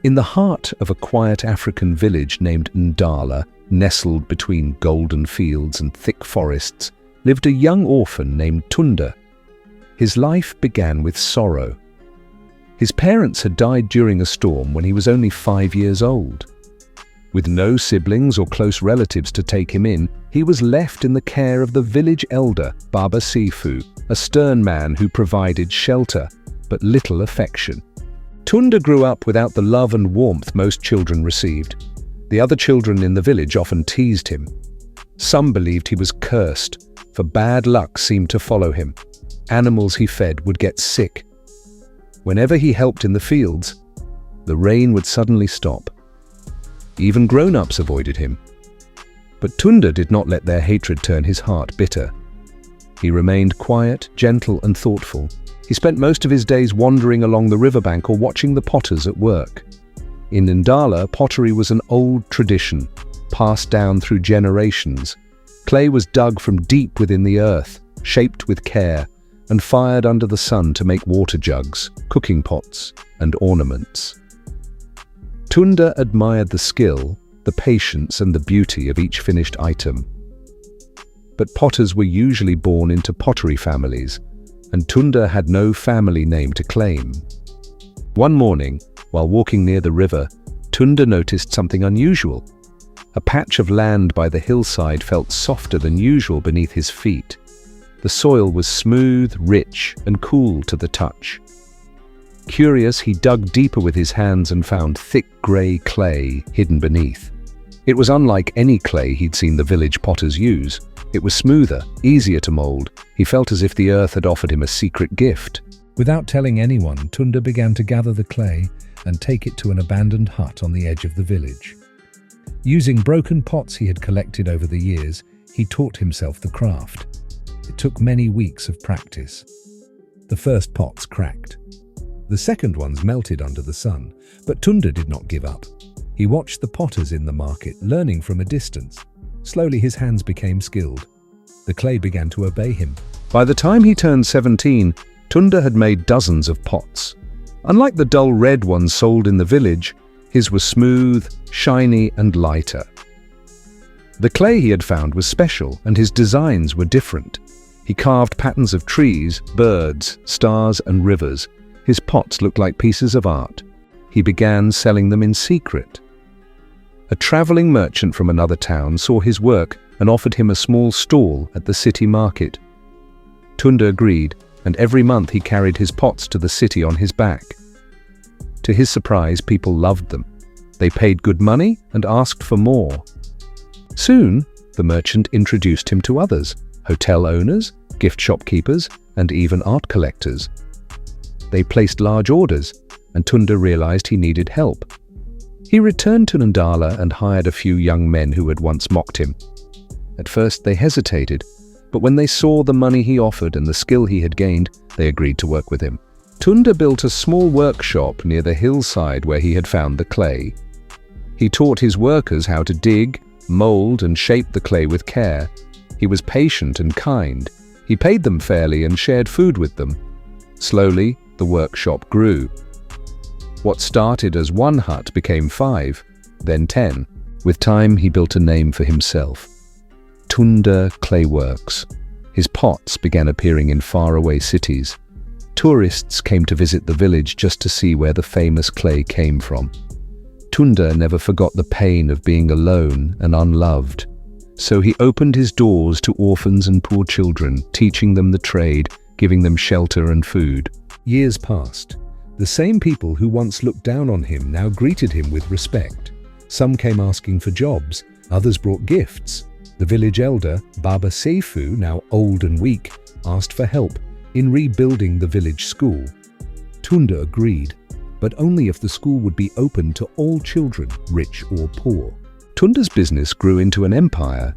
In the heart of a quiet African village named Ndala, nestled between golden fields and thick forests, lived a young orphan named Tunde. His life began with sorrow. His parents had died during a storm when he was only 5 years old. With no siblings or close relatives to take him in, he was left in the care of the village elder, Baba Sifu, a stern man who provided shelter but little affection. Tunde grew up without the love and warmth most children received. The other children in the village often teased him. Some believed he was cursed, for bad luck seemed to follow him. Animals he fed would get sick. Whenever he helped in the fields, the rain would suddenly stop. Even grown-ups avoided him. But Tunde did not let their hatred turn his heart bitter. He remained quiet, gentle, and thoughtful. He spent most of his days wandering along the riverbank or watching the potters at work. In Ndala, pottery was an old tradition, passed down through generations. Clay was dug from deep within the earth, shaped with care, and fired under the sun to make water jugs, cooking pots, and ornaments. Tunde admired the skill, the patience, and the beauty of each finished item. But potters were usually born into pottery families, and Tunde had no family name to claim. One morning, while walking near the river, Tunde noticed something unusual. A patch of land by the hillside felt softer than usual beneath his feet. The soil was smooth, rich, and cool to the touch. Curious, he dug deeper with his hands and found thick grey clay hidden beneath. It was unlike any clay he'd seen the village potters use. It was smoother, easier to mold. He felt as if the earth had offered him a secret gift. Without telling anyone, Tunde began to gather the clay and take it to an abandoned hut on the edge of the village. Using broken pots he had collected over the years, he taught himself the craft. It took many weeks of practice. The first pots cracked. The second ones melted under the sun, but Tunde did not give up. He watched the potters in the market, learning from a distance. Slowly his hands became skilled. The clay began to obey him. By the time he turned 17, Tunde had made dozens of pots. Unlike the dull red ones sold in the village, his was smooth, shiny, and lighter. The clay he had found was special, and his designs were different. He carved patterns of trees, birds, stars, and rivers. His pots looked like pieces of art. He began selling them in secret. A traveling merchant from another town saw his work and offered him a small stall at the city market. Tunde agreed, and every month he carried his pots to the city on his back. To his surprise, people loved them. They paid good money and asked for more. Soon, the merchant introduced him to others, hotel owners, gift shopkeepers, and even art collectors. They placed large orders, and Tunde realized he needed help. He returned to Ndala and hired a few young men who had once mocked him. At first they hesitated, but when they saw the money he offered and the skill he had gained, they agreed to work with him. Tunde built a small workshop near the hillside where he had found the clay. He taught his workers how to dig, mold, and shape the clay with care. He was patient and kind. He paid them fairly and shared food with them. Slowly, the workshop grew. What started as one hut became 5, then 10. With time, he built a name for himself. Tunde Clay Works. His pots began appearing in faraway cities. Tourists came to visit the village just to see where the famous clay came from. Tunde never forgot the pain of being alone and unloved. So he opened his doors to orphans and poor children, teaching them the trade, giving them shelter and food. Years passed. The same people who once looked down on him now greeted him with respect. Some came asking for jobs, others brought gifts. The village elder, Baba Sifu, now old and weak, asked for help in rebuilding the village school. Tunde agreed, but only if the school would be open to all children, rich or poor. Tunde's business grew into an empire.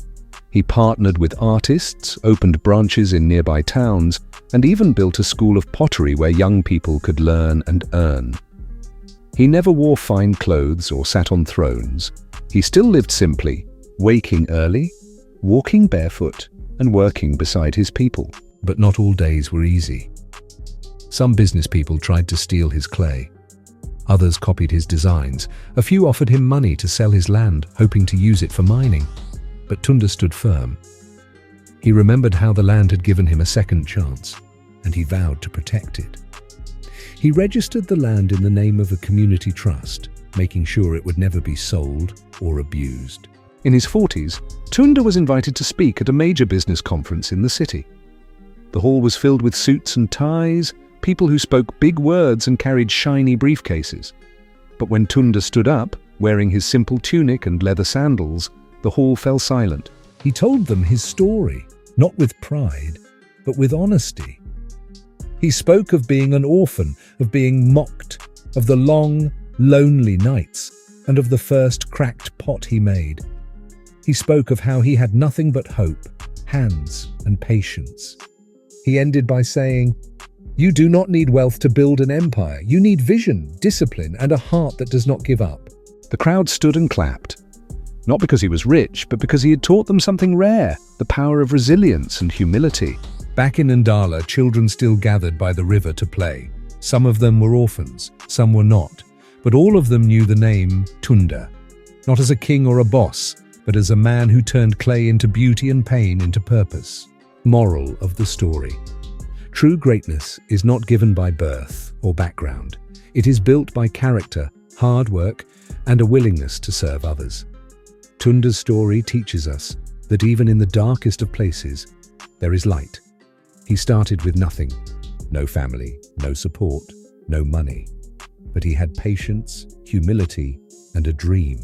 He partnered with artists, opened branches in nearby towns, and even built a school of pottery where young people could learn and earn. He never wore fine clothes or sat on thrones. He still lived simply, waking early, walking barefoot, and working beside his people. But not all days were easy. Some business people tried to steal his clay. Others copied his designs. A few offered him money to sell his land, hoping to use it for mining. But Tunde stood firm. He remembered how the land had given him a second chance, and he vowed to protect it. He registered the land in the name of a community trust, making sure it would never be sold or abused. In his 40s, Tunde was invited to speak at a major business conference in the city. The hall was filled with suits and ties, people who spoke big words and carried shiny briefcases. But when Tunde stood up, wearing his simple tunic and leather sandals, the hall fell silent. He told them his story, not with pride, but with honesty. He spoke of being an orphan, of being mocked, of the long, lonely nights, and of the first cracked pot he made. He spoke of how he had nothing but hope, hands, and patience. He ended by saying, "You do not need wealth to build an empire. You need vision, discipline, and a heart that does not give up." The crowd stood and clapped. Not because he was rich, but because he had taught them something rare, the power of resilience and humility. Back in Ndala, children still gathered by the river to play. Some of them were orphans, some were not, but all of them knew the name Tunde, not as a king or a boss, but as a man who turned clay into beauty and pain into purpose. Moral of the story: true greatness is not given by birth or background. It is built by character, hard work, and a willingness to serve others. Tunde's story teaches us that even in the darkest of places, there is light. He started with nothing: no family, no support, no money. But he had patience, humility, and a dream.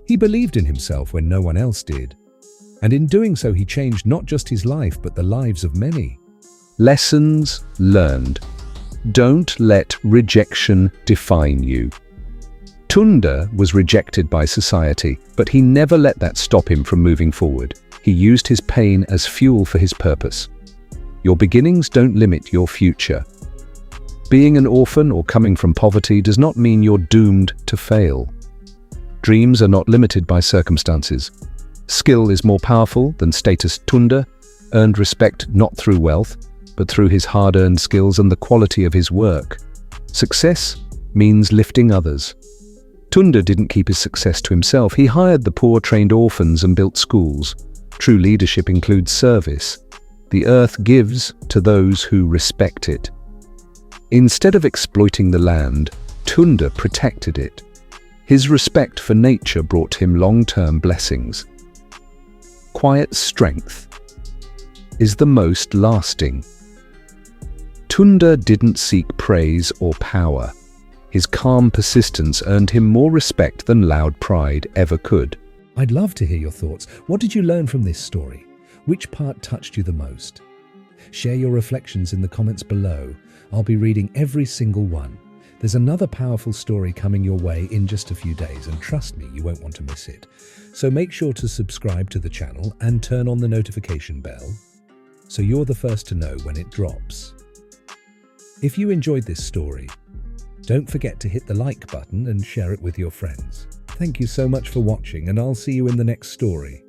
He believed in himself when no one else did. And in doing so, he changed not just his life, but the lives of many. Lessons learned. Don't let rejection define you. Tunde was rejected by society, but he never let that stop him from moving forward. He used his pain as fuel for his purpose. Your beginnings don't limit your future. Being an orphan or coming from poverty does not mean you're doomed to fail. Dreams are not limited by circumstances. Skill is more powerful than status. Tunde earned respect not through wealth, but through his hard-earned skills and the quality of his work. Success means lifting others. Tunde didn't keep his success to himself. He hired the poor, trained orphans, and built schools. True leadership includes service. The earth gives to those who respect it. Instead of exploiting the land, Tunde protected it. His respect for nature brought him long-term blessings. Quiet strength is the most lasting. Tunde didn't seek praise or power. His calm persistence earned him more respect than loud pride ever could. I'd love to hear your thoughts. What did you learn from this story? Which part touched you the most? Share your reflections in the comments below. I'll be reading every single one. There's another powerful story coming your way in just a few days, and trust me, you won't want to miss it. So make sure to subscribe to the channel and turn on the notification bell so you're the first to know when it drops. If you enjoyed this story, don't forget to hit the like button and share it with your friends. Thank you so much for watching, and I'll see you in the next story.